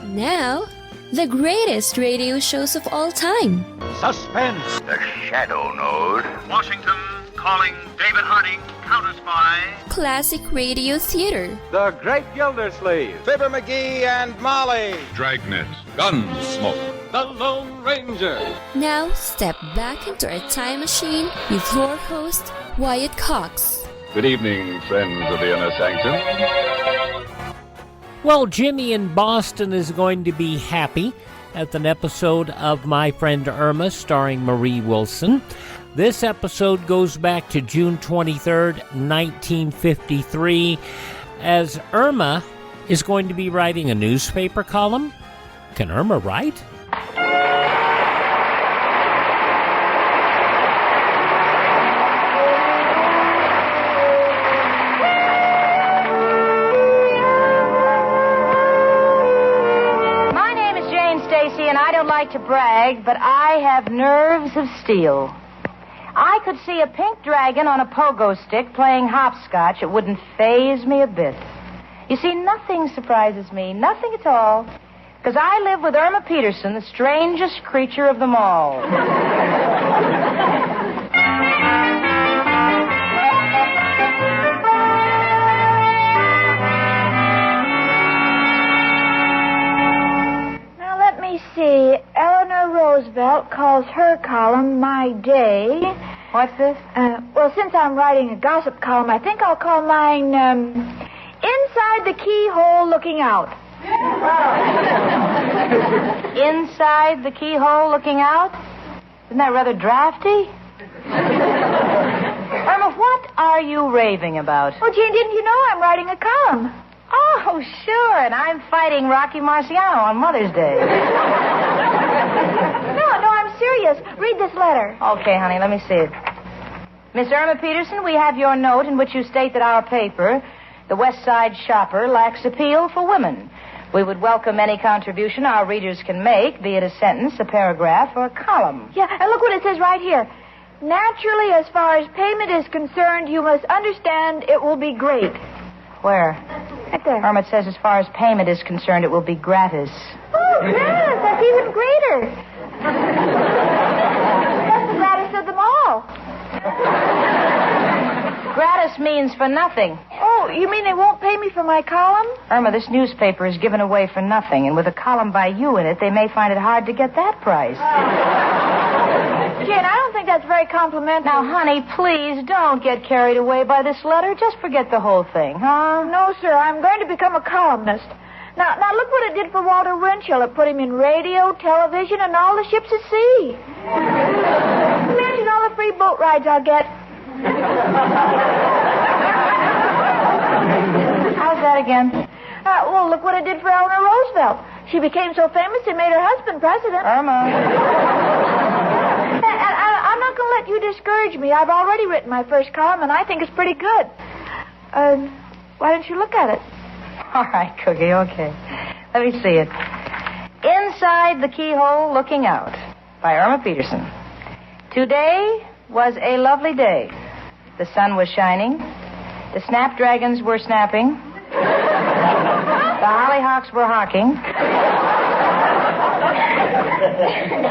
Now, the greatest radio shows of all time. Suspense. The Shadow Node. Washington calling David Harding, Counter Spy. Classic radio theater. The Great Gildersleeve. Fibber McGee and Molly. Dragnet. Gunsmoke. The Lone Ranger. Now, step back into our time machine with your host, Wyatt Cox. Good evening, friends of the Inner Sanctum. Well, Jimmy in Boston is going to be happy at an episode of My Friend Irma starring Marie Wilson. This episode goes back to June 23rd, 1953, as Irma is going to be writing a newspaper column. Can Irma write? To brag, but I have nerves of steel. I could see a pink dragon on a pogo stick playing hopscotch. It wouldn't faze me a bit. You see, nothing surprises me, nothing at all, because I live with Irma Peterson, the strangest creature of them all. See, Eleanor Roosevelt calls her column My Day. What's this? Well, since I'm writing a gossip column, I think I'll call mine, Inside the Keyhole Looking Out. Inside the Keyhole Looking Out? Isn't that rather drafty? Irma, what are you raving about? Well, Jane, didn't you know I'm writing a column? Oh, sure, and I'm fighting Rocky Marciano on Mother's Day. No, I'm serious. Read this letter. Okay, honey, let me see it. Miss Irma Peterson, we have your note in which you state that our paper, The West Side Shopper, lacks appeal for women. We would welcome any contribution our readers can make, be it a sentence, a paragraph, or a column. Yeah, and look what it says right here. Naturally, as far as payment is concerned, you must understand it will be great. Where? Right there. Irma, it says as far as payment is concerned, it will be gratis. Oh, gratis. That's even greater. That's the gratis of them all. Gratis means for nothing. Oh, you mean they won't pay me for my column? Irma, this newspaper is given away for nothing, and with a column by you in it, they may find it hard to get that price. Jane, I don't think that's very complimentary. Now, honey, please don't get carried away by this letter. Just forget the whole thing, huh? No, sir. I'm going to become a columnist. Now look what it did for Walter Winchell. It put him in radio, television, and all the ships at sea. Imagine all the free boat rides I'll get. How's that again? Well, look what it did for Eleanor Roosevelt. She became so famous they made her husband president. Irma. I'm not going to let you discourage me. I've already written my first column, and I think it's pretty good. Why don't you look at it? All right, Cookie, okay. Let me see it. Inside the Keyhole Looking Out by Irma Peterson. Today was a lovely day. The sun was shining. The snapdragons were snapping. The hollyhocks were hawking.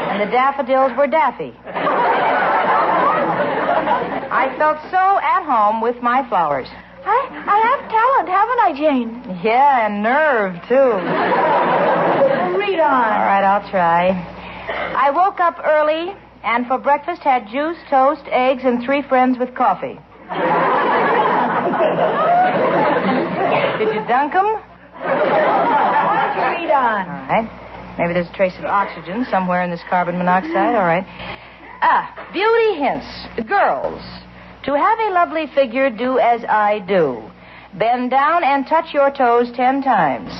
And the daffodils were daffy. I felt so at home with my flowers. I have talent, haven't I, Jane? Yeah, and nerve, too. Read on. All right, I'll try. I woke up early and for breakfast had juice, toast, eggs, and 3 friends with coffee. Did you dunk them? Why don't you read on? All right. Maybe there's a trace of oxygen somewhere in this carbon monoxide. All right. Beauty hints. Girls, to have a lovely figure, do as I do. Bend down and touch your toes 10 times.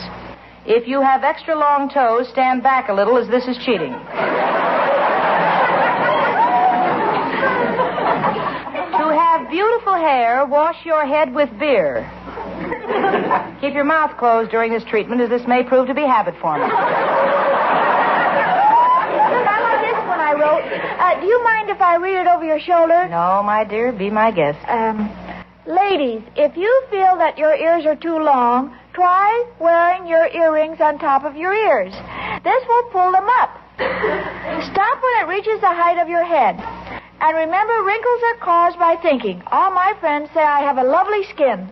If you have extra long toes, stand back a little, as this is cheating. To have beautiful hair, wash your head with beer. Keep your mouth closed during this treatment, as this may prove to be habit-forming. Do you mind if I read it over your shoulder? No, my dear, be my guest. Ladies, if you feel that your ears are too long, try wearing your earrings on top of your ears. This will pull them up. Stop when it reaches the height of your head. And remember, wrinkles are caused by thinking. All my friends say I have a lovely skin.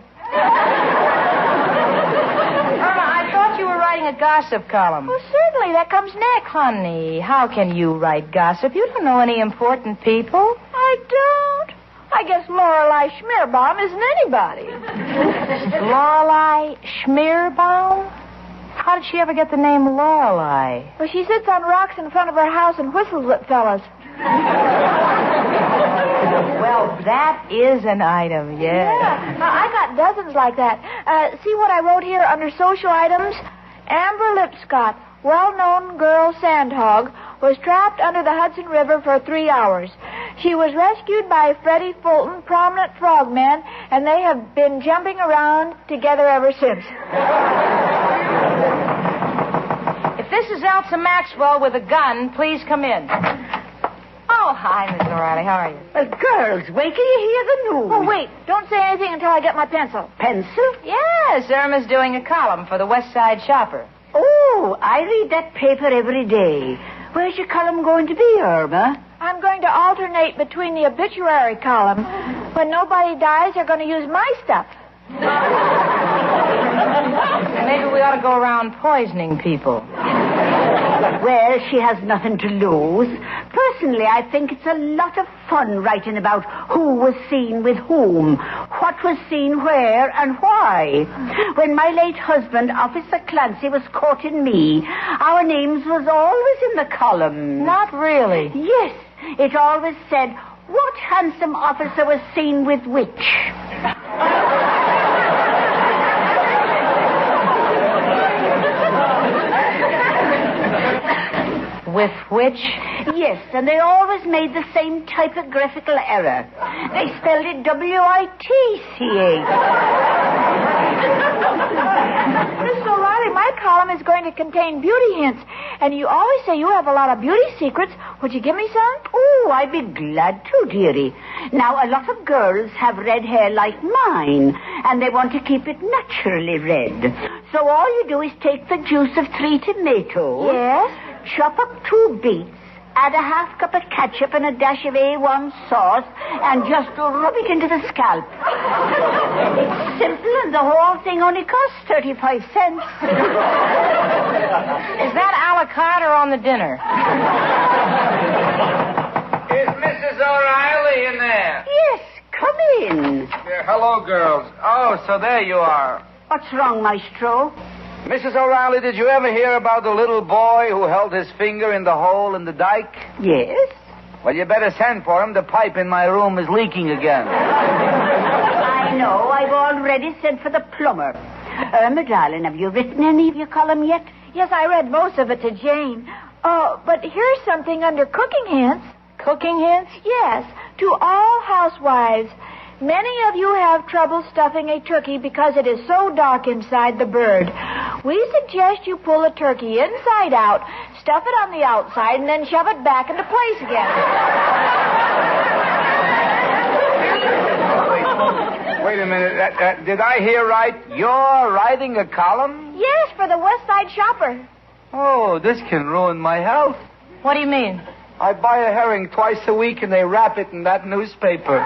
Irma, I thought you were writing a gossip column. Well, certainly. That comes next. Honey, how can you write gossip? You don't know any important people. I don't. I guess Lorelei Schmierbaum isn't anybody. Lorelei Schmierbaum? How did she ever get the name Lorelei? Well, she sits on rocks in front of her house and whistles at fellas. Well, that is an item, Yeah. I got dozens like that. See what I wrote here under social items? Amber Lipscott, well-known girl sandhog, was trapped under the Hudson River for 3 hours. She was rescued by Freddie Fulton, prominent frogman, and they have been jumping around together ever since. If this is Elsa Maxwell with a gun, please come in. Oh, hi, Miss O'Reilly. How are you? Well, girls, wait till you hear the news. Oh, wait. Don't say anything until I get my pencil. Pencil? Yes, Irma's doing a column for the West Side Shopper. Oh, I read that paper every day. Where's your column going to be, Irma? I'm going to alternate between the obituary column. When nobody dies, they're going to use my stuff. Maybe we ought to go around poisoning people. Well, she has nothing to lose. Personally, I think it's a lot of fun writing about who was seen with whom, what was seen where, and why. When my late husband, Officer Clancy, was courting me, our names was always in the column. Not really. Yes, it always said, what handsome officer was seen with which? With which? Yes, and they always made the same typographical error. They spelled it W-I-T-C-H. Miss O'Reilly, my column is going to contain beauty hints. And you always say you have a lot of beauty secrets. Would you give me some? Oh, I'd be glad to, dearie. Now, a lot of girls have red hair like mine, and they want to keep it naturally red. So all you do is take the juice of 3 tomatoes. Yes? Chop up 2 beets, add a half cup of ketchup and a dash of A1 sauce, and just rub it into the scalp. It's simple, and the whole thing only costs 35 cents. Is that a la carte or on the dinner? Is Mrs. O'Reilly in there? Yes, come in. Hello, girls. Oh, so there you are. What's wrong, Maestro? Mrs. O'Reilly, did you ever hear about the little boy who held his finger in the hole in the dike? Yes. Well, you better send for him. The pipe in my room is leaking again. I know. I've already sent for the plumber. Irma, darling, have you written any of your column yet? Yes, I read most of it to Jane. But here's something under cooking hints. Cooking hints? Yes, to all housewives. Many of you have trouble stuffing a turkey because it is so dark inside the bird. We suggest you pull a turkey inside out, stuff it on the outside, and then shove it back into place again. Wait a minute. Did I hear right? You're writing a column? Yes, for the West Side Shopper. Oh, this can ruin my health. What do you mean? I buy a herring twice a week, and they wrap it in that newspaper.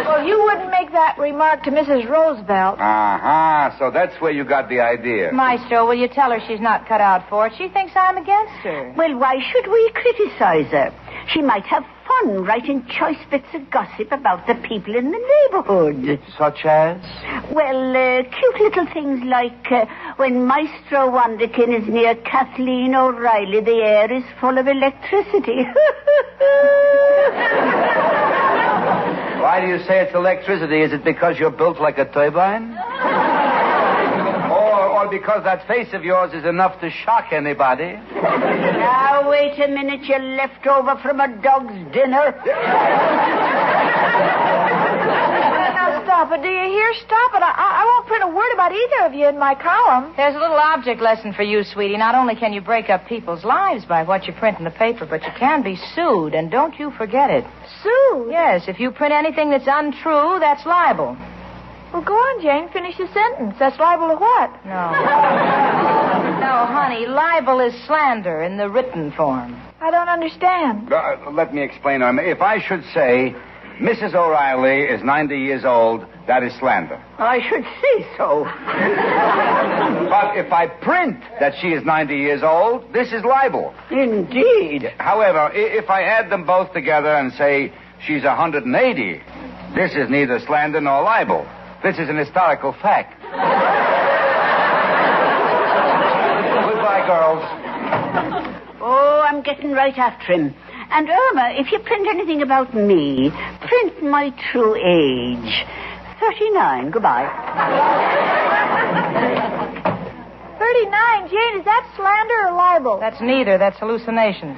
Well, you wouldn't make that remark to Mrs. Roosevelt. Uh-huh. So that's where you got the idea. Maestro, will you tell her she's not cut out for it? She thinks I'm against her. Well, why should we criticize her? She might have fun writing choice bits of gossip about the people in the neighborhood. Such as? Well, cute little things like when Maestro Wonderkin is near Kathleen O'Reilly, the air is full of electricity. Why do you say it's electricity? Is it because you're built like a turbine? Or because that face of yours is enough to shock anybody? Now, wait a minute, you're left over from a dog's dinner. Now, stop it. Do you hear? Stop it. I won't print a word about either of you in my column. There's a little object lesson for you, sweetie. Not only can you break up people's lives by what you print in the paper, but you can be sued, and don't you forget it. Sued? Yes, if you print anything that's untrue, that's libel. Well, go on, Jane. Finish the sentence. That's libel to what? No. No, honey. Libel is slander in the written form. I don't understand. Let me explain, Irma. If I should say Mrs. O'Reilly is 90 years old, that is slander. I should say so. But if I print that she is 90 years old, this is libel. Indeed. However, if I add them both together and say she's 180, this is neither slander nor libel. This is an historical fact. Goodbye, girls. Oh, I'm getting right after him. And, Irma, if you print anything about me, print my true age. 39. Goodbye. 39, Jane, is that slander or libel? That's neither. That's hallucination.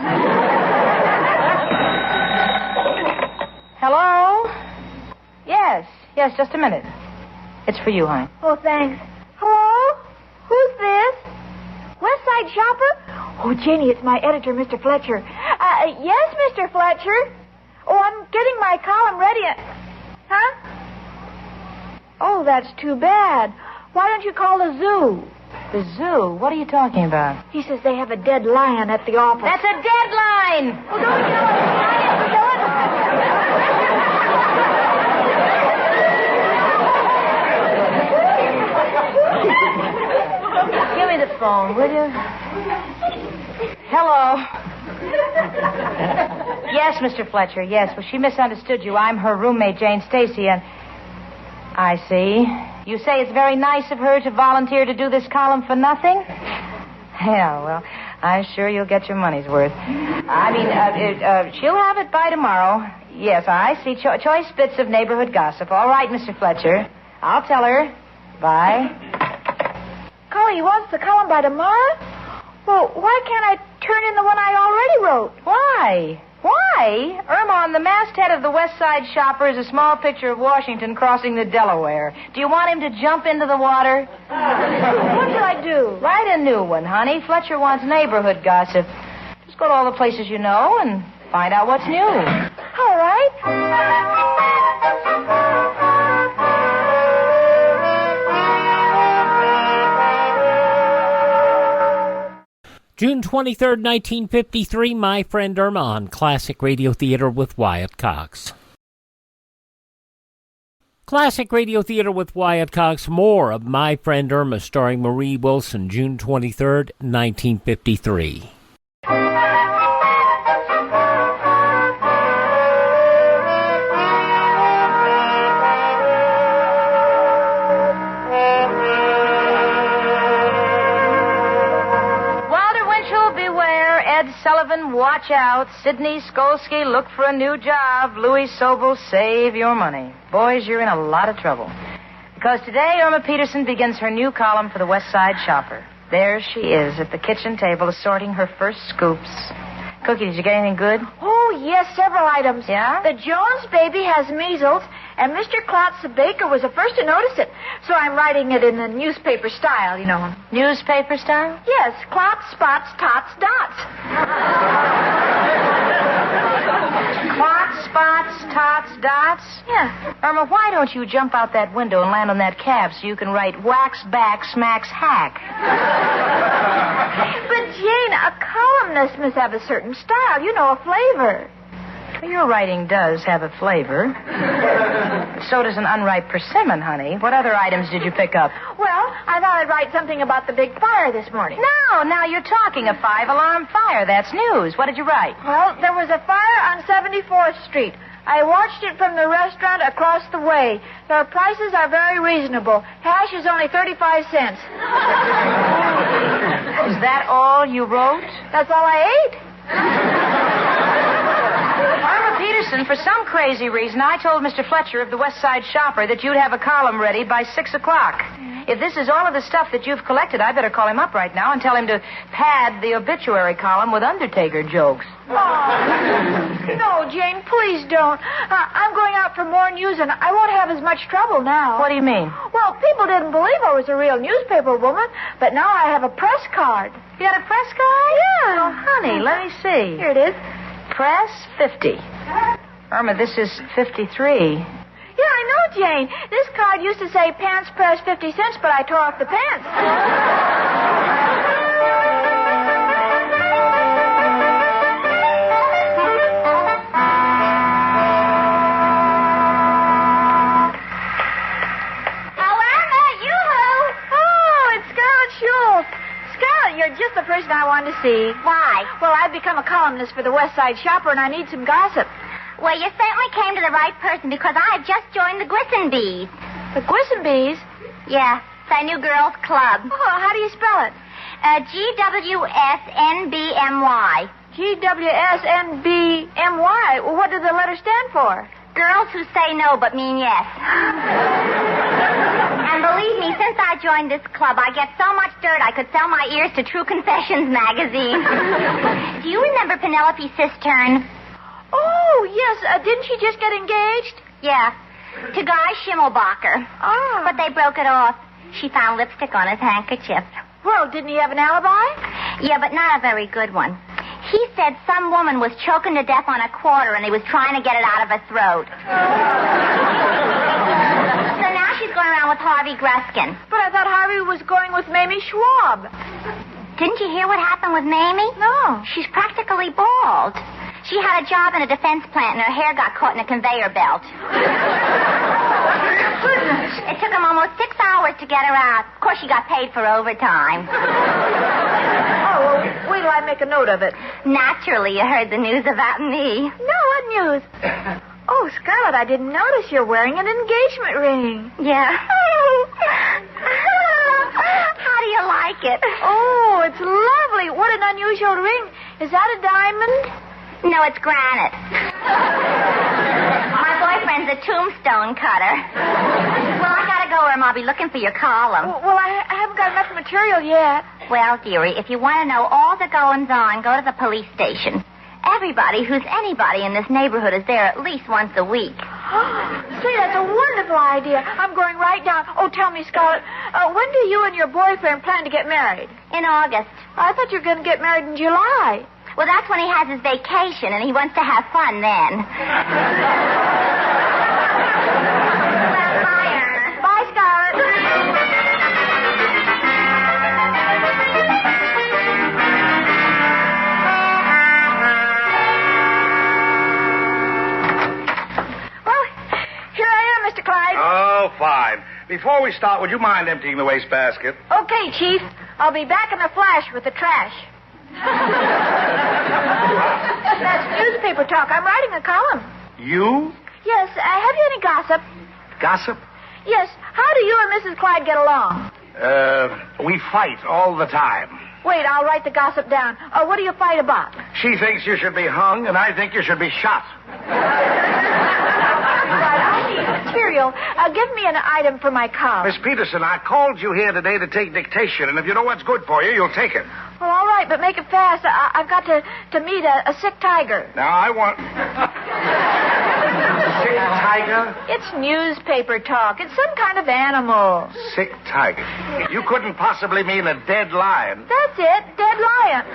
Hello? Yes, just a minute. It's for you, honey. Oh, thanks. Hello? Who's this? West Side Shopper? Oh, Janie, it's my editor, Mr. Fletcher. Yes, Mr. Fletcher. Oh, I'm getting my column ready. Huh? Oh, that's too bad. Why don't you call the zoo? The zoo? What are you talking about? He says they have a dead lion at the office. That's a deadline! Oh, don't kill it. Don't kill it. Give me the phone, will you? Hello. Yes, Mr. Fletcher, yes. Well, she misunderstood you. I'm her roommate, Jane Stacy, and... I see. You say it's very nice of her to volunteer to do this column for nothing? Yeah, well, I'm sure you'll get your money's worth. I mean, she'll have it by tomorrow. Yes, I see. Choice bits of neighborhood gossip. All right, Mr. Fletcher. I'll tell her. Bye. Golly, he wants the column by tomorrow? Well, why can't I turn in the one I already wrote? Why? Why? Irma, on the masthead of the West Side Shopper is a small picture of Washington crossing the Delaware. Do you want him to jump into the water? What should I do? Write a new one, honey. Fletcher wants neighborhood gossip. Just go to all the places you know and find out what's new. All right. June 23rd, 1953, My Friend Irma on Classic Radio Theater with Wyatt Cox. Classic Radio Theater with Wyatt Cox, more of My Friend Irma starring Marie Wilson, June 23rd, 1953. Sullivan, watch out. Sidney Skolsky, look for a new job. Louis Sobel, save your money. Boys, you're in a lot of trouble. Because today, Irma Peterson begins her new column for the West Side Shopper. There she is at the kitchen table assorting her first scoops. Cookie, did you get anything good? Oh, yes, several items. Yeah? The Jones baby has measles, and Mr. Klotz the baker was the first to notice it. So I'm writing it in the newspaper style, you know. Newspaper style? Yes, Klotz, spots, tots, dots. Clots, spots, tots, dots? Yeah. Irma, why don't you jump out that window and land on that cab so you can write wax back, smacks hack? But, Jane, a columnist must have a certain style, you know, a flavor. Well, your writing does have a flavor. So does an unripe persimmon, honey. What other items did you pick up? Well, I thought I'd write something about the big fire this morning. No, now you're talking. A 5-alarm fire. That's news. What did you write? Well, there was a fire on 74th Street. I watched it from the restaurant across the way. Their prices are very reasonable. Hash is only 35 cents. Is that all you wrote? That's all I ate. Irma Peterson, for some crazy reason, I told Mr. Fletcher of the West Side Shopper that you'd have a column ready by 6 o'clock. If this is all of the stuff that you've collected, I better call him up right now and tell him to pad the obituary column with Undertaker jokes. Oh. No, Jane, please don't. I'm going out for more news, and I won't have as much trouble now. What do you mean? Well, people didn't believe I was a real newspaper woman, but now I have a press card. You got a press card? Yeah. Oh, honey, let me see. Here it is. Press 50. Irma, this is 53. Yeah, I know, Jane. This card used to say pants press 50 cents, but I tore off the pants. You're just the person I wanted to see. Why? Well, I've become a columnist for the West Side Shopper, and I need some gossip. Well, you certainly came to the right person because I have just joined the Gwissenbees. The Gwissenbees? Yeah, it's our new girls' club. Oh, how do you spell it? GWSNBMY. GWSNBMY. Well, what do the letters stand for? Girls who say no but mean yes. And believe me, since I joined this club, I get so much dirt I could sell my ears to True Confessions magazine. Do you remember Penelope Cistern? Oh, yes. Didn't she just get engaged? Yeah, to Guy Schimmelbacher. Oh. But they broke it off. She found lipstick on his handkerchief. Well, didn't he have an alibi? Yeah, but not a very good one. He said some woman was choking to death on a quarter and he was trying to get it out of her throat. So now she's going around with Harvey Gruskin. But I thought Harvey was going with Mamie Schwab. Didn't you hear what happened with Mamie? No. She's practically bald. She had a job in a defense plant and her hair got caught in a conveyor belt. Goodness. It took him almost 6 hours to get her out. Of course, she got paid for overtime. Oh, well, wait till I make a note of it. Naturally, you heard the news about me. No, what news? Oh, Scarlett, I didn't notice you're wearing an engagement ring. Yeah. How do you like it? Oh, it's lovely. What an unusual ring. Is that a diamond? No, it's granite. My boyfriend's a tombstone cutter. Well, I gotta go, Irma. I'll be looking for your column. Well, I haven't got enough material yet. Well, dearie, if you want to know all the goings-on, go to the police station. Everybody who's anybody in this neighborhood is there at least once a week. Say, that's a wonderful idea. I'm going right down. Oh, tell me, Scarlett, when do you and your boyfriend plan to get married? In August. I thought you were going to get married in July. Well, that's when he has his vacation, and he wants to have fun then. Well, bye, Irma. Bye, Scarlett. Well, here I am, Mr. Clyde. Oh, fine. Before we start, would you mind emptying the wastebasket? Okay, Chief. I'll be back in a flash with the trash. That's newspaper talk. I'm writing a column. You? Yes. Have you any gossip? Gossip? Yes. How do you and Mrs. Clyde get along? We fight all the time. Wait, I'll write the gossip down. What do you fight about? She thinks you should be hung, and I think you should be shot. Right, I need material. Give me an item for my column. Miss Peterson, I called you here today to take dictation, and if you know what's good for you, you'll take it. Well, all right, but make it fast. I've got to meet a sick tiger. Now, I want... Sick tiger? It's newspaper talk. It's some kind of animal. Sick tiger. You couldn't possibly mean a dead lion. That's it, dead lion.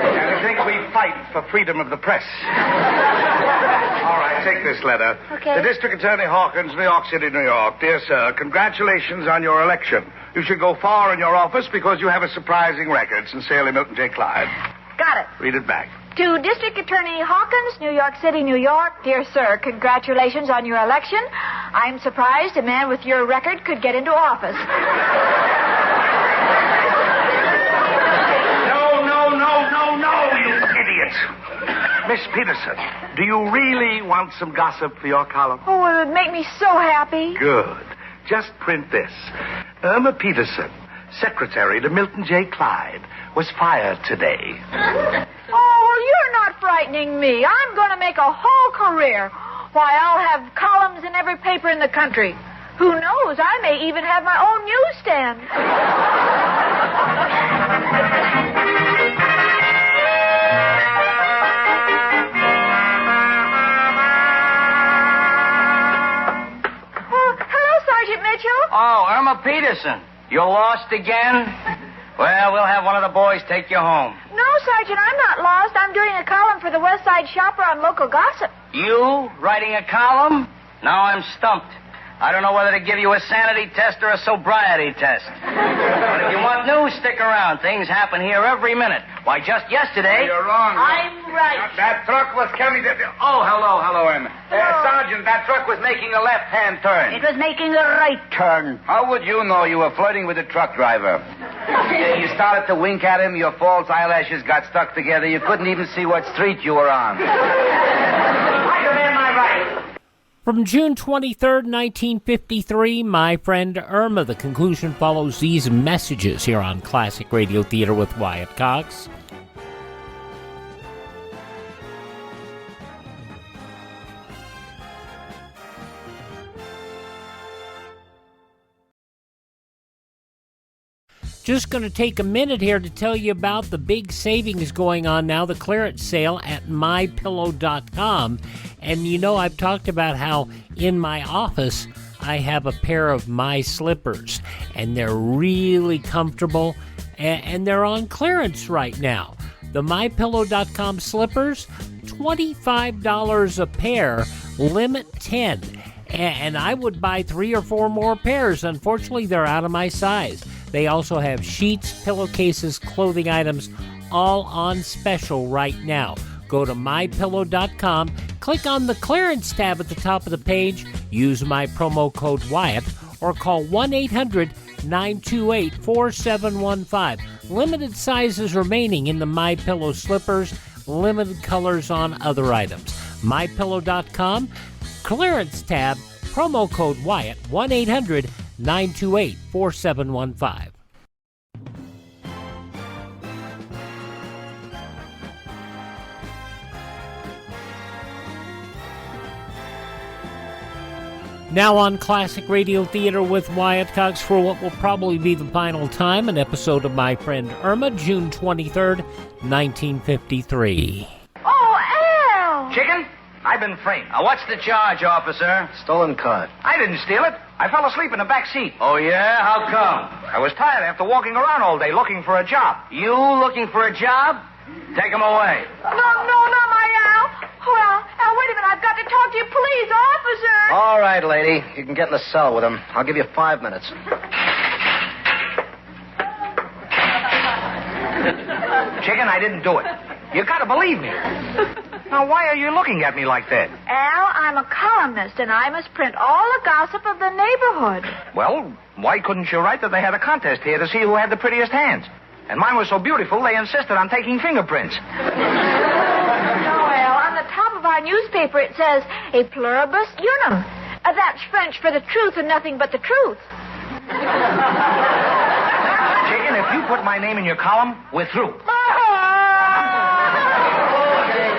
And I think we fight for freedom of the press. All right, take this letter. Okay. The District Attorney Hawkins, New York City, New York. Dear sir, congratulations on your election. You should go far in your office because you have a surprising record. Sincerely, Milton J. Clyde. Got it. Read it back. To District Attorney Hawkins, New York City, New York. Dear sir, congratulations on your election. I'm surprised a man with your record could get into office. No, you idiot. Miss Peterson, do you really want some gossip for your column? Oh, it would make me so happy. Good. Just print this. Irma Peterson, secretary to Milton J. Clyde, was fired today. Oh, you're not frightening me. I'm going to make a whole career. Why, I'll have columns in every paper in the country. Who knows? I may even have my own newsstand. Hello, Sergeant Mitchell. Oh, Irma Peterson. You lost again? Well, we'll have one of the boys take you home. No, Sergeant, I'm not lost. I'm doing a column for the West Side Shopper on local gossip. You writing a column? Now I'm stumped. I don't know whether to give you a sanity test or a sobriety test. But if you want news, stick around. Things happen here every minute. Why, just yesterday... You're wrong. I'm right. That truck was coming to... Oh, hello, Em. Sergeant, that truck was making a left-hand turn. It was making a right turn. How would you know? You were flirting with the truck driver. You started to wink at him. Your false eyelashes got stuck together. You couldn't even see what street you were on. I demand my right. From June 23rd, 1953, My Friend Irma. The conclusion follows these messages here on Classic Radio Theater with Wyatt Cox. Just going to take a minute here to tell you about the big savings going on now, the clearance sale at mypillow.com. And you know, I've talked about how in my office I have a pair of my slippers, and they're really comfortable, and they're on clearance right now. The mypillow.com slippers, $25 a pair, limit 10. And I would buy 3 or 4 more pairs. Unfortunately, they're out of my size. They also have sheets, pillowcases, clothing items, all on special right now. Go to mypillow.com, click on the clearance tab at the top of the page, use my promo code Wyatt, or call 1-800-928-4715. Limited sizes remaining in the MyPillow slippers, limited colors on other items. mypillow.com, clearance tab, promo code Wyatt, 1-800-928-4715. Now on Classic Radio Theater with Wyatt Cox for what will probably be the final time, an episode of My Friend Irma, June 23rd, 1953. Oh, Al! Chicken? I've been framed. Now, what's the charge, officer? Stolen car. I didn't steal it. I fell asleep in the back seat. Oh, yeah? How come? I was tired after walking around all day looking for a job. You looking for a job? Take him away. No, not my Al. Oh, Al, wait a minute. I've got to talk to you. Please, officer. All right, lady. You can get in the cell with him. I'll give you 5 minutes. Chicken, I didn't do it. You gotta believe me. Now, why are you looking at me like that? Al, I'm a columnist, and I must print all the gossip of the neighborhood. Well, why couldn't you write that they had a contest here to see who had the prettiest hands? And mine was so beautiful, they insisted on taking fingerprints. No, Al, on the top of our newspaper it says, a pluribus unum. That's French for the truth and nothing but the truth. Chicken, if you put my name in your column, we're through. Okay,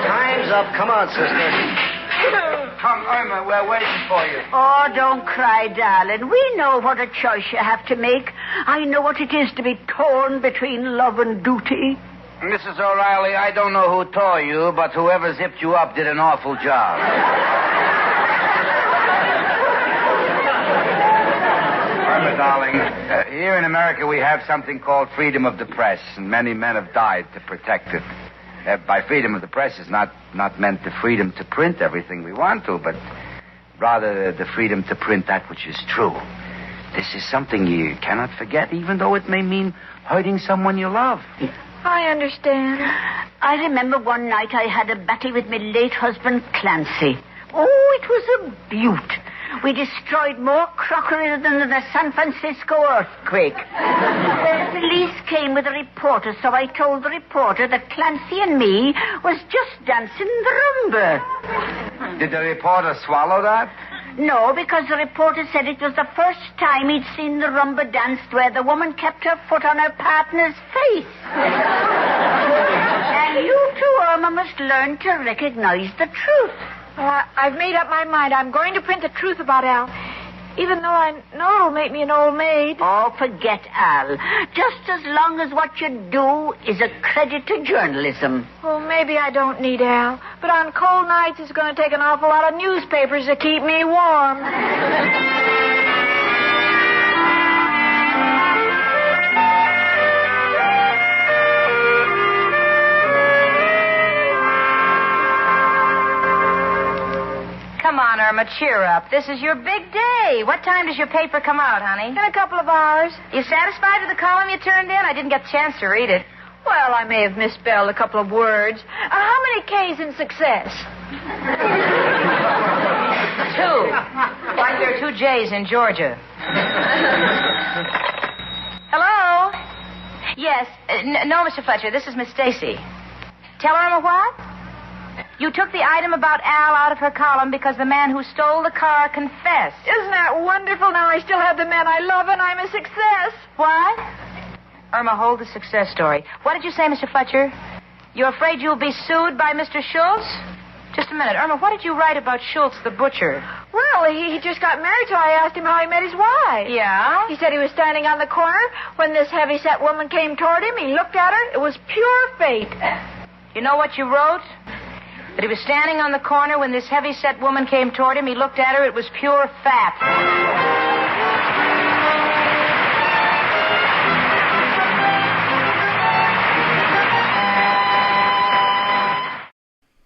time's up. Come on, sister. Come, Irma, we're waiting for you. Oh, don't cry, darling. We know what a choice you have to make. I know what it is to be torn between love and duty. Mrs. O'Reilly, I don't know who tore you, but whoever zipped you up did an awful job. Irma, darling, here in America we have something called freedom of the press, and many men have died to protect it. By freedom of the press is not meant the freedom to print everything we want to, but rather the freedom to print that which is true. This is something you cannot forget, even though it may mean hurting someone you love. I understand. I remember one night I had a battle with my late husband, Clancy. Oh, it was a beaut. We destroyed more crockery than the San Francisco earthquake. The police came with a reporter, so I told the reporter that Clancy and me was just dancing the rumba. Did the reporter swallow that? No, because the reporter said it was the first time he'd seen the rumba danced where the woman kept her foot on her partner's face. And you too, Irma, must learn to recognize the truth. I've made up my mind. I'm going to print the truth about Al, even though I know it'll make me an old maid. Oh, forget Al. Just as long as what you do is a credit to journalism. Well, maybe I don't need Al, but on cold nights it's going to take an awful lot of newspapers to keep me warm. Come come on, Irma, cheer up. This is your big day. What time does your paper come out, honey? In a couple of hours. You satisfied with the column you turned in? I didn't get a chance to read it. Well, I may have misspelled a couple of words. How many K's in success? 2. Like there are 2 J's in Georgia. Hello? Yes. No, Mr. Fletcher, this is Miss Stacy. Tell Irma what? You took the item about Al out of her column because the man who stole the car confessed. Isn't that wonderful? Now I still have the man I love and I'm a success. What? Irma, hold the success story. What did you say, Mr. Fletcher? You're afraid you'll be sued by Mr. Schultz? Just a minute. Irma, what did you write about Schultz, the butcher? Well, he just got married, so I asked him how he met his wife. Yeah? He said he was standing on the corner when this heavy-set woman came toward him. He looked at her. It was pure fate. You know what you wrote? That he was standing on the corner when this heavy-set woman came toward him. He looked at her. It was pure fat.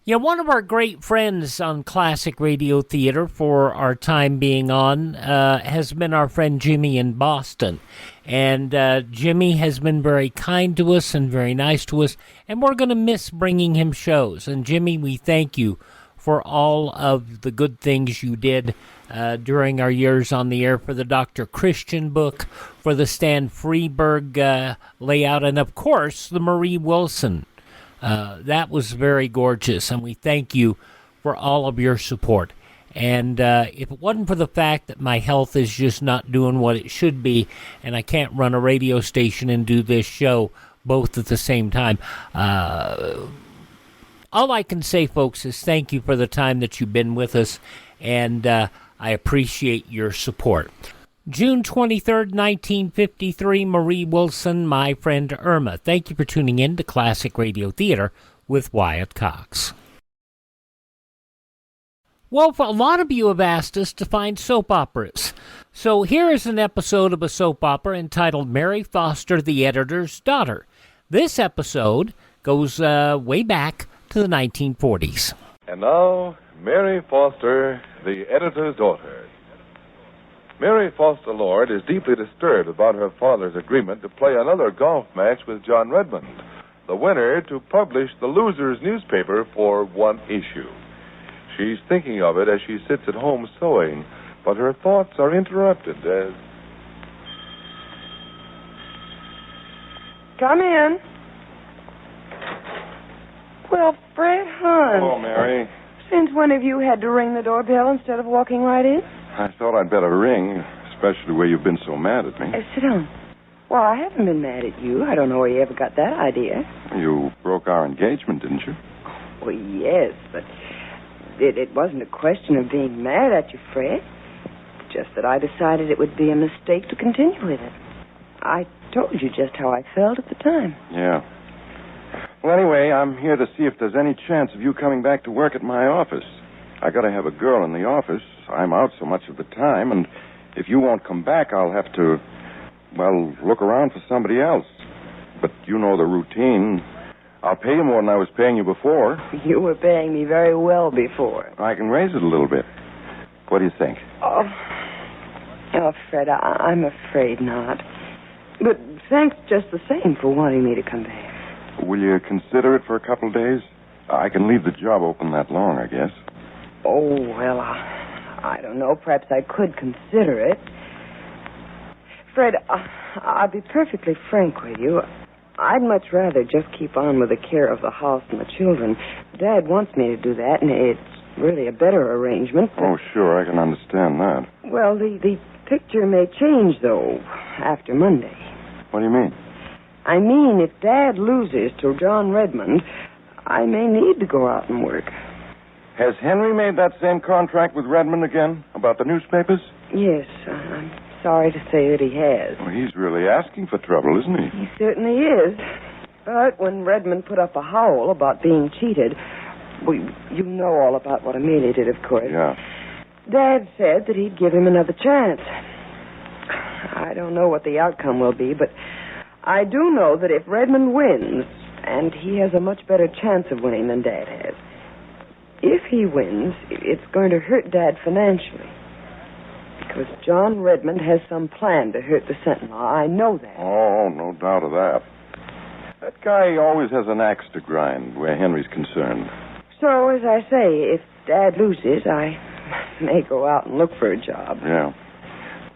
Yeah, one of our great friends on Classic Radio Theater for our time being on has been our friend Jimmy in Boston. And Jimmy has been very kind to us and very nice to us, and we're going to miss bringing him shows. And Jimmy, we thank you for all of the good things you did during our years on the air, for the Dr. Christian book, for the Stan Freeberg layout, and of course, the Marie Wilson. That was very gorgeous, and we thank you for all of your support. And if it wasn't for the fact that my health is just not doing what it should be, and I can't run a radio station and do this show both at the same time, all I can say, folks, is thank you for the time that you've been with us, and I appreciate your support. June 23rd, 1953, Marie Wilson, My Friend Irma. Thank you for tuning in to Classic Radio Theater with Wyatt Cox. Well, a lot of you have asked us to find soap operas. So here is an episode of a soap opera entitled Mary Foster, the Editor's Daughter. This episode goes way back to the 1940s. And now, Mary Foster, the Editor's Daughter. Mary Foster Lord is deeply disturbed about her father's agreement to play another golf match with John Redmond, the winner to publish the loser's newspaper for one issue. She's thinking of it as she sits at home sewing, but her thoughts are interrupted as... Come in. Well, Fred Hunt. Hello, Mary. Since when have you had to ring the doorbell instead of walking right in? I thought I'd better ring, especially where you've been so mad at me. Sit down. Well, I haven't been mad at you. I don't know where you ever got that idea. You broke our engagement, didn't you? Well, yes, but it wasn't a question of being mad at you, Fred. Just that I decided it would be a mistake to continue with it. I told you just how I felt at the time. Yeah. Well, anyway, I'm here to see if there's any chance of you coming back to work at my office. I got to have a girl in the office. I'm out so much of the time, and if you won't come back, I'll have to, well, look around for somebody else. But you know the routine. I'll pay you more than I was paying you before. You were paying me very well before. I can raise it a little bit. What do you think? Oh, Fred, I'm afraid not. But thanks just the same for wanting me to come back. Will you consider it for a couple of days? I can leave the job open that long, I guess. Oh, well, I don't know. Perhaps I could consider it. Fred, I'll be perfectly frank with you. I'd much rather just keep on with the care of the house and the children. Dad wants me to do that, and it's really a better arrangement. Oh, sure, I can understand that. Well, the picture may change, though, after Monday. What do you mean? I mean, if Dad loses to John Redmond, I may need to go out and work. Has Henry made that same contract with Redmond again about the newspapers? Yes, I'm sorry to say that he has. Well, he's really asking for trouble, isn't he? He certainly is. But when Redmond put up a howl about being cheated, you know all about what Amelia did, of course. Yeah. Dad said that he'd give him another chance. I don't know what the outcome will be, but I do know that if Redmond wins, and he has a much better chance of winning than Dad has, if he wins, it's going to hurt Dad financially. Because John Redmond has some plan to hurt the Sentinel. I know that. Oh, no doubt of that. That guy always has an axe to grind where Henry's concerned. So, as I say, if Dad loses, I may go out and look for a job. Yeah.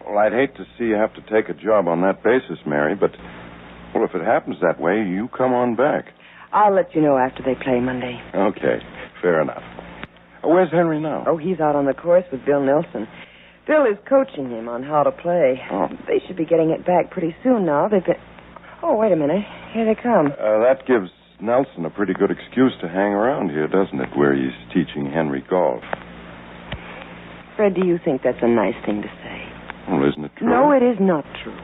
Well, I'd hate to see you have to take a job on that basis, Mary, but, well, if it happens that way, you come on back. I'll let you know after they play Monday. Okay, fair enough. Where's Henry now? Oh, he's out on the course with Bill Nelson. Bill is coaching him on how to play. Oh. They should be getting it back pretty soon now. They've been... Oh, wait a minute. Here they come. That gives Nelson a pretty good excuse to hang around here, doesn't it, where he's teaching Henry golf? Fred, do you think that's a nice thing to say? Well, isn't it true? No, it is not true.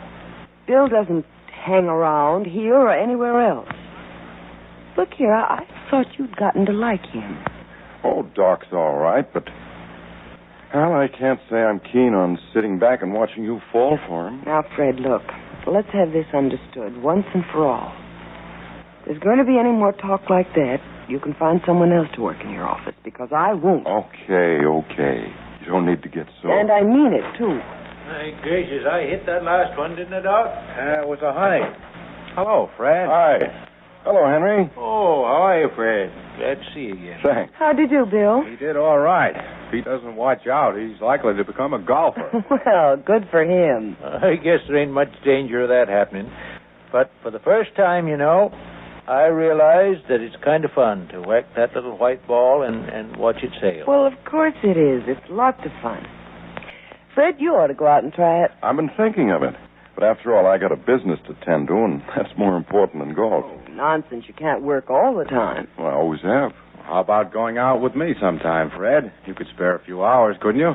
Bill doesn't hang around here or anywhere else. Look here, I thought you'd gotten to like him. Oh, Doc's all right, but... Well, I can't say I'm keen on sitting back and watching you fall for him. Now, Fred, look. Let's have this understood once and for all. If there's going to be any more talk like that, you can find someone else to work in your office, because I won't. Okay. You don't need to get so... And I mean it, too. My gracious, I hit that last one, didn't I, Doc? It was a honey. Hello, Fred. Hi. Hello, Henry. Oh, how are you, Fred? Glad to see you again. Thanks. How'd you do, Bill? He did all right. If he doesn't watch out, he's likely to become a golfer. Well, good for him. I guess there ain't much danger of that happening. But for the first time, you know, I realized that it's kind of fun to whack that little white ball and watch it sail. Well, of course it is. It's lots of fun. Fred, you ought to go out and try it. I've been thinking of it. But after all, I got a business to tend to, and that's more important than golf. Oh, nonsense. You can't work all the time. Well, I always have. How about going out with me sometime, Fred? You could spare a few hours, couldn't you?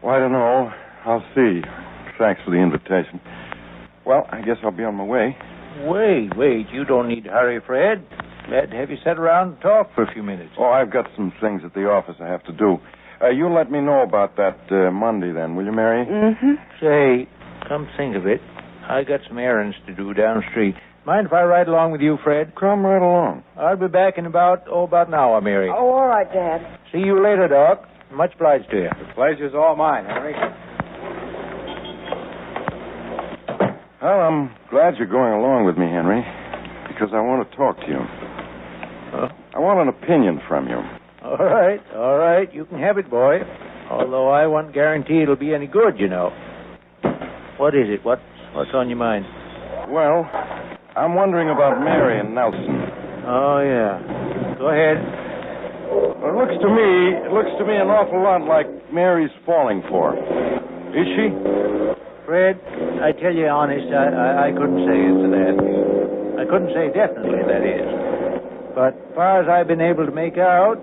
Well, I don't know. I'll see. Thanks for the invitation. Well, I guess I'll be on my way. Wait. You don't need to hurry, Fred. Glad to have you sit around and talk for a few minutes. Oh, I've got some things at the office I have to do. You let me know about that Monday, then, will you, Mary? Mm-hmm. Say, come think of it, I got some errands to do down the street. Mind if I ride along with you, Fred? Come right along. I'll be back in about an hour, Mary. Oh, all right, Dad. See you later, Doc. Much obliged to you. The pleasure's all mine, Henry. Well, I'm glad you're going along with me, Henry, because I want to talk to you. Huh? I want an opinion from you. All right. You can have it, boy. Although I won't guarantee it'll be any good, you know. What is it? What's on your mind? Well, I'm wondering about Mary and Nelson. Oh, yeah. Go ahead. Well, it looks to me an awful lot like Mary's falling for him. Is she? Fred, I tell you honest, I couldn't say as to that. I couldn't say definitely, that is. But as far as I've been able to make out,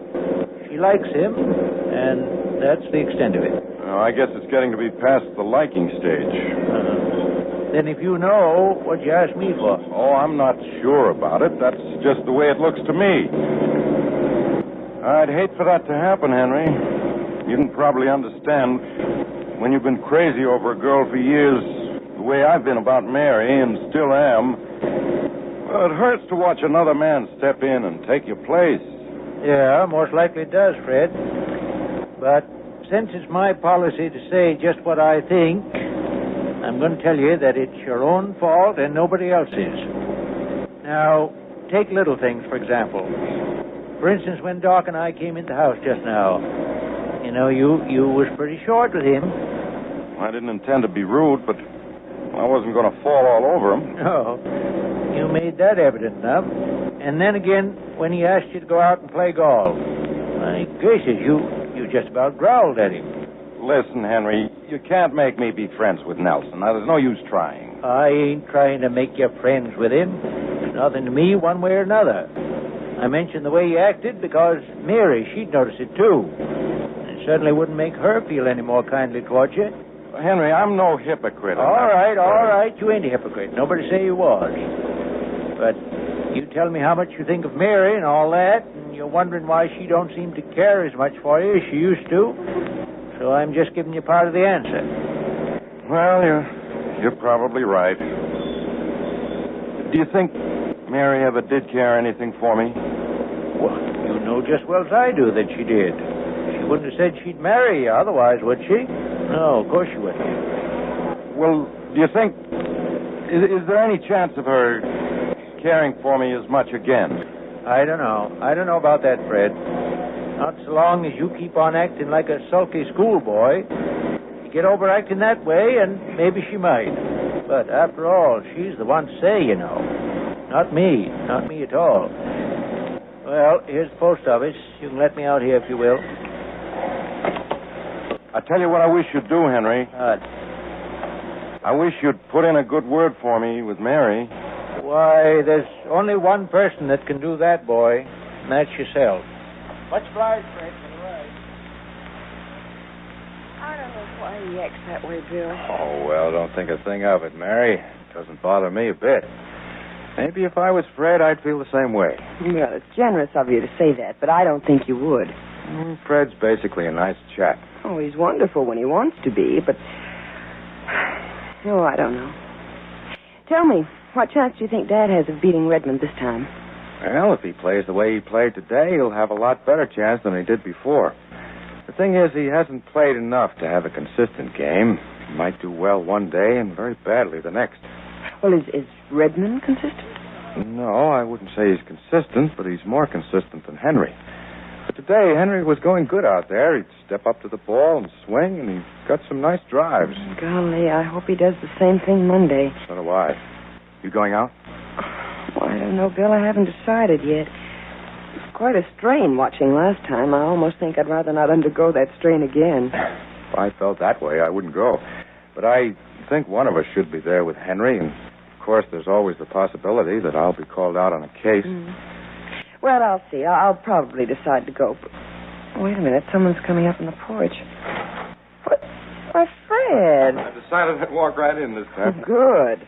she likes him, and that's the extent of it. Oh, I guess it's getting to be past the liking stage. Then if you know, what you ask me for? Oh, I'm not sure about it. That's just the way it looks to me. I'd hate for that to happen, Henry. You can probably understand when you've been crazy over a girl for years, the way I've been about Mary, and still am. Well, it hurts to watch another man step in and take your place. Yeah, most likely it does, Fred. But since it's my policy to say just what I think, I'm going to tell you that it's your own fault and nobody else's. Now, take little things, for example. For instance, when Doc and I came in the house just now, you know, you was pretty short with him. I didn't intend to be rude, but I wasn't going to fall all over him. No, you made that evident enough. And then again, when he asked you to go out and play golf, my gracious, you just about growled at him. Listen, Henry, you can't make me be friends with Nelson. Now, there's no use trying. I ain't trying to make you friends with him. It's nothing to me one way or another. I mentioned the way he acted because Mary, she'd noticed it too. It certainly wouldn't make her feel any more kindly towards you. Henry, I'm no hypocrite. All right. You ain't a hypocrite. Nobody say you was. But you tell me how much you think of Mary and all that, and you're wondering why she don't seem to care as much for you as she used to. So I'm just giving you part of the answer. Well, you're probably right. Do you think Mary ever did care anything for me? Well, you know just well as I do that she did. She wouldn't have said she'd marry you otherwise, would she? No, of course she wouldn't. Well, do you think... Is there any chance of her caring for me as much again? I don't know. I don't know about that, Fred. Not so long as you keep on acting like a sulky schoolboy. You get over acting that way, and maybe she might. But after all, she's the one to say, you know. Not me. Not me at all. Well, here's the post office. You can let me out here if you will. I tell you what I wish you'd do, Henry. I wish you'd put in a good word for me with Mary. Why, there's only one person that can do that, boy, and that's yourself. Much obliged, Fred, for the ride. I don't know why he acts that way, Bill. Oh, well, don't think a thing of it, Mary. It doesn't bother me a bit. Maybe if I was Fred, I'd feel the same way. Well, it's generous of you to say that, but I don't think you would. Fred's basically a nice chap. Oh, he's wonderful when he wants to be, but... Oh, I don't know. Tell me, what chance do you think Dad has of beating Redmond this time? Well, if he plays the way he played today, he'll have a lot better chance than he did before. The thing is, he hasn't played enough to have a consistent game. He might do well one day and very badly the next. Well, is Redmond consistent? No, I wouldn't say he's consistent, but he's more consistent than Henry. But today, Henry was going good out there. He'd step up to the ball and swing, and he got some nice drives. Golly, I hope he does the same thing Monday. So do I. You going out? Well, I don't know, Bill. I haven't decided yet. It's quite a strain watching last time. I almost think I'd rather not undergo that strain again. If I felt that way, I wouldn't go. But I think one of us should be there with Henry, and of course there's always the possibility that I'll be called out on a case. Well, I'll see. I'll probably decide to go. But wait a minute. Someone's coming up on the porch. What? Why, Fred. I decided I'd walk right in this time. Good.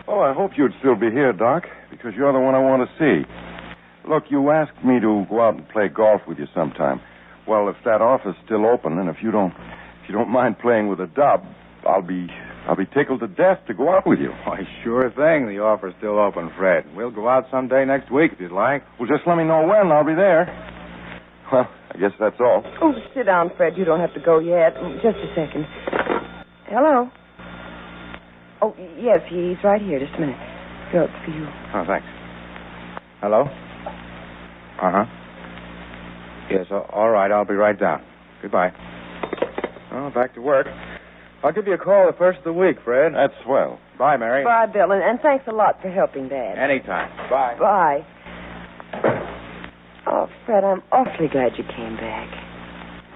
Oh, I hope you'd still be here, Doc, because you're the one I want to see. Look, you asked me to go out and play golf with you sometime. Well, if that offer's still open, and if you don't mind playing with a dub, I'll be tickled to death to go out with you. Why, sure thing. The offer's still open, Fred. We'll go out someday next week if you'd like. Well, just let me know when. I'll be there. Well, I guess that's all. Oh, sit down, Fred. You don't have to go yet. Just a second. Hello? Oh, yes, he's right here. Just a minute. Bill, it's for you. Oh, thanks. Hello? Uh-huh. Yes, all right. I'll be right down. Goodbye. Oh, back to work. I'll give you a call the first of the week, Fred. That's swell. Bye, Mary. Bye, Bill, and thanks a lot for helping Dad. Anytime. Bye. Bye. Oh, Fred, I'm awfully glad you came back.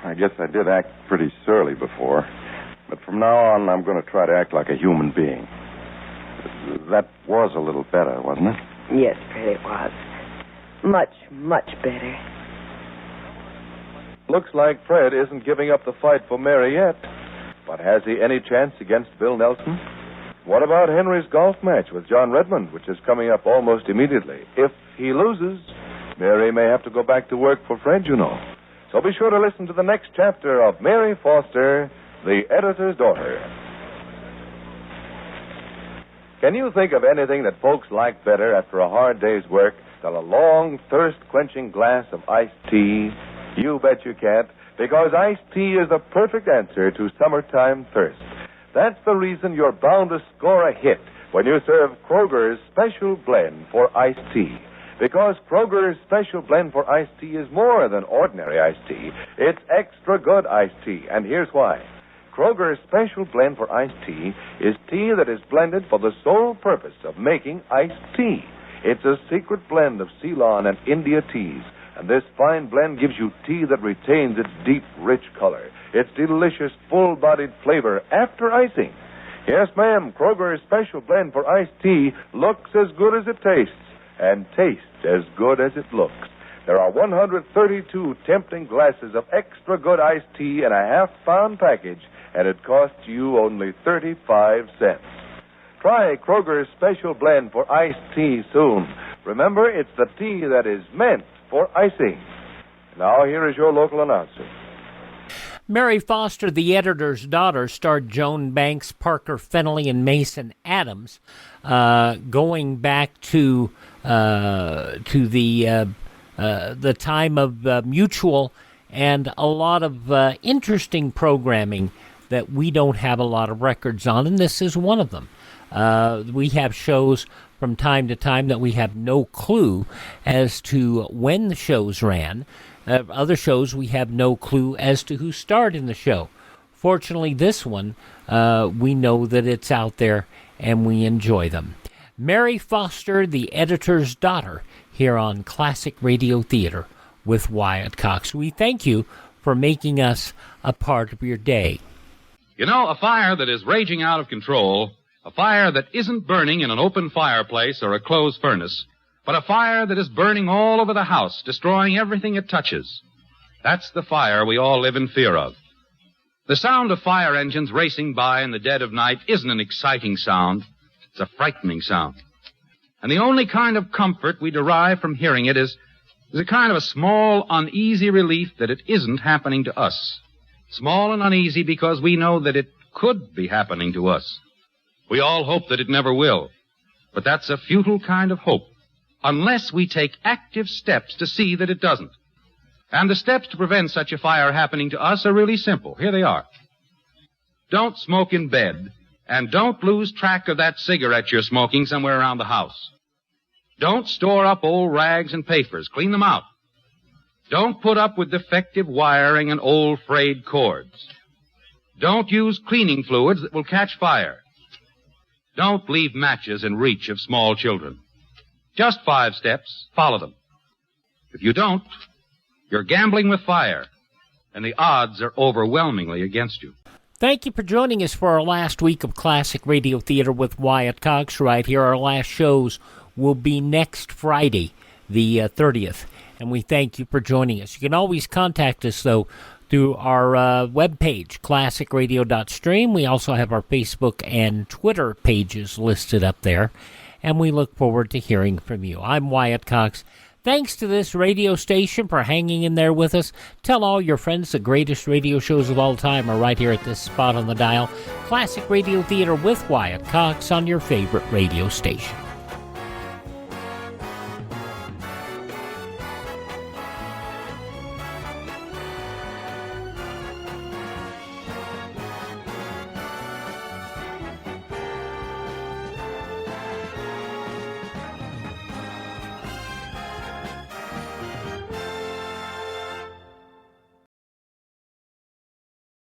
I guess I did act pretty surly before. But from now on, I'm going to try to act like a human being. That was a little better, wasn't it? Yes, Fred, it was. Much, much better. Looks like Fred isn't giving up the fight for Mary yet. But has he any chance against Bill Nelson? What about Henry's golf match with John Redmond, which is coming up almost immediately? If he loses, Mary may have to go back to work for Fred, you know. So be sure to listen to the next chapter of Mary Foster, the Editor's Daughter. Can you think of anything that folks like better after a hard day's work than a long, thirst-quenching glass of iced tea? You bet you can't, because iced tea is the perfect answer to summertime thirst. That's the reason you're bound to score a hit when you serve Kroger's Special Blend for iced tea. Because Kroger's Special Blend for iced tea is more than ordinary iced tea. It's extra good iced tea, and here's why. Kroger's Special Blend for iced tea is tea that is blended for the sole purpose of making iced tea. It's a secret blend of Ceylon and India teas, and this fine blend gives you tea that retains its deep, rich color, its delicious, full-bodied flavor after icing. Yes, ma'am, Kroger's Special Blend for iced tea looks as good as it tastes, and tastes as good as it looks. There are 132 tempting glasses of extra good iced tea in a half-pound package, and it costs you only 35 cents. Try Kroger's Special Blend for iced tea soon. Remember, it's the tea that is meant for icing. Now, here is your local announcer. Mary Foster, the Editor's Daughter, starred Joan Banks, Parker Fennelly, and Mason Adams, going back to the the time of mutual and a lot of interesting programming that we don't have a lot of records on, and this is one of them. We have shows from time to time that we have no clue as to when the shows ran. Other shows we have no clue as to who starred in the show. Fortunately, this one, we know that it's out there and we enjoy them. Mary Foster, the Editor's Daughter, here on Classic Radio Theater with Wyatt Cox. We thank you for making us a part of your day. You know, a fire that is raging out of control, a fire that isn't burning in an open fireplace or a closed furnace, but a fire that is burning all over the house, destroying everything it touches. That's the fire we all live in fear of. The sound of fire engines racing by in the dead of night isn't an exciting sound. It's a frightening sound. And the only kind of comfort we derive from hearing it is a kind of a small, uneasy relief that it isn't happening to us. Small and uneasy because we know that it could be happening to us. We all hope that it never will. But that's a futile kind of hope, unless we take active steps to see that it doesn't. And the steps to prevent such a fire happening to us are really simple. Here they are. Don't smoke in bed, and don't lose track of that cigarette you're smoking somewhere around the house. Don't store up old rags and papers. Clean them out. Don't put up with defective wiring and old frayed cords. Don't use cleaning fluids that will catch fire. Don't leave matches in reach of small children. Just 5 steps. Follow them. If you don't, you're gambling with fire, and the odds are overwhelmingly against you. Thank you for joining us for our last week of Classic Radio Theater with Wyatt Cox right here. Our last shows will be next Friday, the 30th, and we thank you for joining us. You can always contact us, though, through our webpage, classicradio.stream. We also have our Facebook and Twitter pages listed up there, and we look forward to hearing from you. I'm Wyatt Cox. Thanks to this radio station for hanging in there with us. Tell all your friends the greatest radio shows of all time are right here at this spot on the dial. Classic Radio Theater with Wyatt Cox on your favorite radio station.